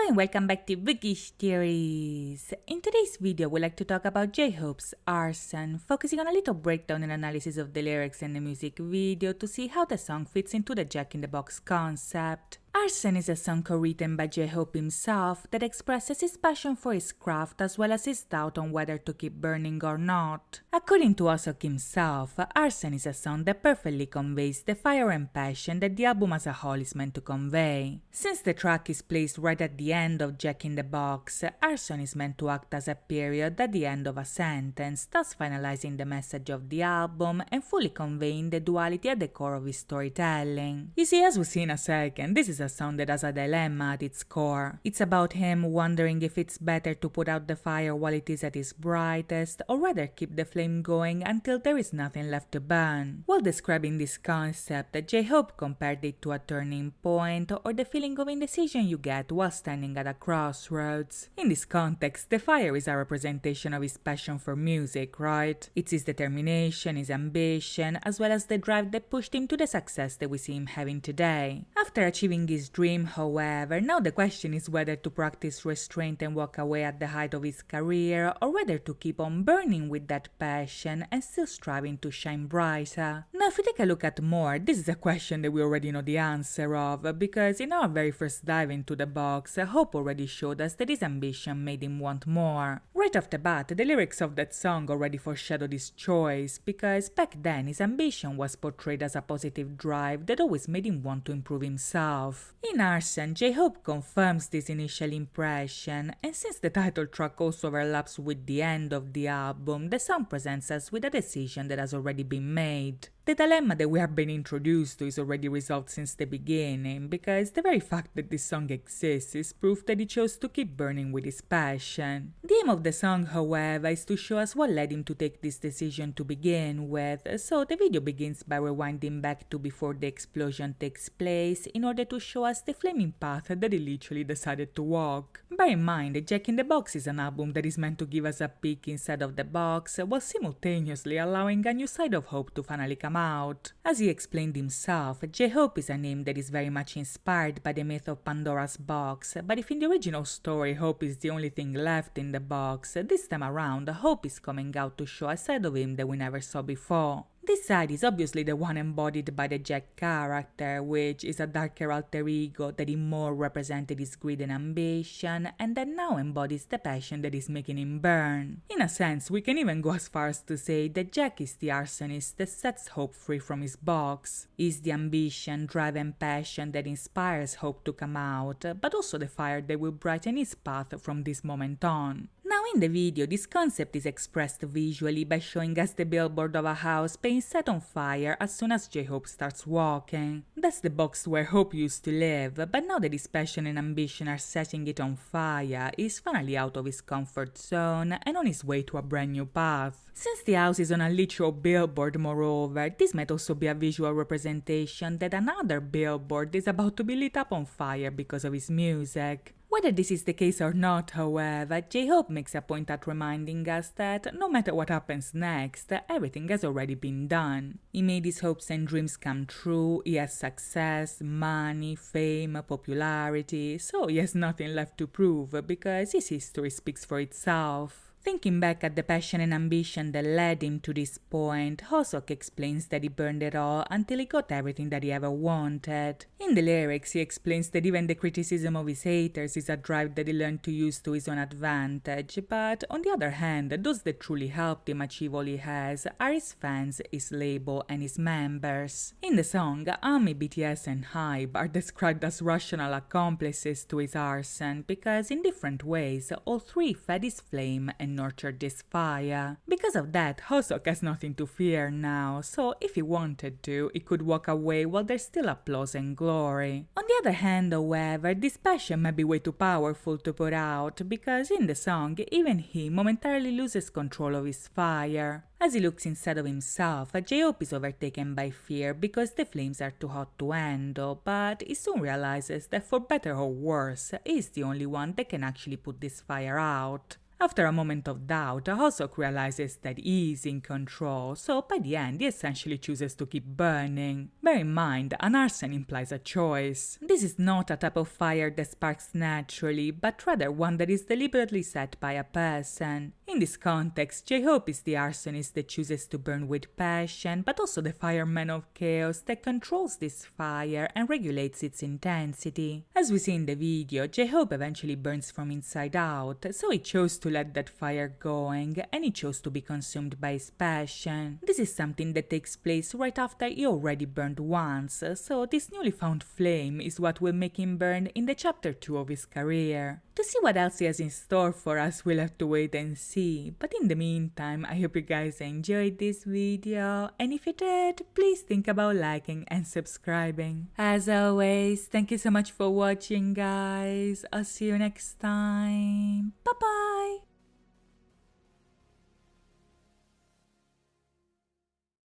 Hello and welcome back to Bookish Theories. In today's video, we'd like to talk about J-Hope's Arson, focusing on a little breakdown and analysis of the lyrics and the music video to see how the song fits into the Jack-in-the-Box concept. Arson is a song co-written by J-Hope himself that expresses his passion for his craft as well as his doubt on whether to keep burning or not. According to Osok himself, Arson is a song that perfectly conveys the fire and passion that the album as a whole is meant to convey. Since the track is placed right at the end of Jack-in-the-Box, Arson is meant to act as a period at the end of a sentence, thus finalizing the message of the album and fully conveying the duality at the core of his storytelling. You see, as we'll see in a second, this is a song that has a dilemma at its core. It's about him wondering if it's better to put out the fire while it is at its brightest, or rather keep the flame going until there is nothing left to burn. While describing this concept, J-Hope compared it to a turning point or the feeling of indecision you get while standing at a crossroads. In this context, the fire is a representation of his passion for music, right? It's his determination, his ambition, as well as the drive that pushed him to the success that we see him having today. After achieving his dream, however, now the question is whether to practice restraint and walk away at the height of his career, or whether to keep on burning with that passion and still striving to shine brighter. Now, if we take a look at more, this is a question that we already know the answer of, because in our very first dive into the box, Hope already showed us that his ambition made him want more. Right off the bat, the lyrics of that song already foreshadowed his choice, because back then his ambition was portrayed as a positive drive that always made him want to improve himself. In Arson, J-Hope confirms this initial impression, and since the title track also overlaps with the end of the album, the song presents us with a decision that has already been made. The dilemma that we have been introduced to is already resolved since the beginning, because the very fact that this song exists is proof that he chose to keep burning with his passion. The aim of the song, however, is to show us what led him to take this decision to begin with, so the video begins by rewinding back to before the explosion takes place in order to show us the flaming path that he literally decided to walk. Bear in mind that Jack-in-the-Box is an album that is meant to give us a peek inside of the box, while simultaneously allowing a new side of Hope to finally come out. As he explained himself, J-Hope is a name that is very much inspired by the myth of Pandora's box, but if in the original story Hope is the only thing left in the box, this time around Hope is coming out to show a side of him that we never saw before. This side is obviously the one embodied by the Jack character, which is a darker alter ego that in more represented his greed and ambition, and that now embodies the passion that is making him burn. In a sense, we can even go as far as to say that Jack is the arsonist that sets Hope free from his box. He's the ambition, drive and passion that inspires Hope to come out, but also the fire that will brighten his path from this moment on. Now in the video, this concept is expressed visually by showing us the billboard of a house being set on fire as soon as J-Hope starts walking. That's the box where Hope used to live, but now that his passion and ambition are setting it on fire, he's finally out of his comfort zone and on his way to a brand new path. Since the house is on a literal billboard, moreover, this might also be a visual representation that another billboard is about to be lit up on fire because of his music. Whether this is the case or not, however, J-Hope makes a point at reminding us that no matter what happens next, everything has already been done. He made his hopes and dreams come true, he has success, money, fame, popularity, so he has nothing left to prove because his history speaks for itself. Thinking back at the passion and ambition that led him to this point, Osok explains that he burned it all until he got everything that he ever wanted. In the lyrics, he explains that even the criticism of his haters is a drive that he learned to use to his own advantage, but on the other hand, those that truly helped him achieve all he has are his fans, his label, and his members. In the song, ARMY, BTS, and HYBE are described as rational accomplices to his arson because in different ways, all three fed his flame and nurtured this fire. Because of that, Osok has nothing to fear now, so if he wanted to, he could walk away while there's still applause and glory. On the other hand, however, this passion may be way too powerful to put out, because in the song, even he momentarily loses control of his fire. As he looks inside of himself, J-Hope is overtaken by fear because the flames are too hot to handle, but he soon realizes that for better or worse, he is the only one that can actually put this fire out. After a moment of doubt, Hosok realizes that he is in control, so by the end he essentially chooses to keep burning. Bear in mind, an arson implies a choice. This is not a type of fire that sparks naturally, but rather one that is deliberately set by a person. In this context, J-Hope is the arsonist that chooses to burn with passion, but also the fireman of chaos that controls this fire and regulates its intensity. As we see in the video, J-Hope eventually burns from inside out, so he chose to let that fire going, and he chose to be consumed by his passion. This is something that takes place right after he already burned once, so this newly found flame is what will make him burn in the chapter 2 of his career. To see what else he has in store for us, we'll have to wait and see, but in the meantime, I hope you guys enjoyed this video, and if you did, please think about liking and subscribing. As always, thank you so much for watching, guys. I'll see you next time. Bye bye!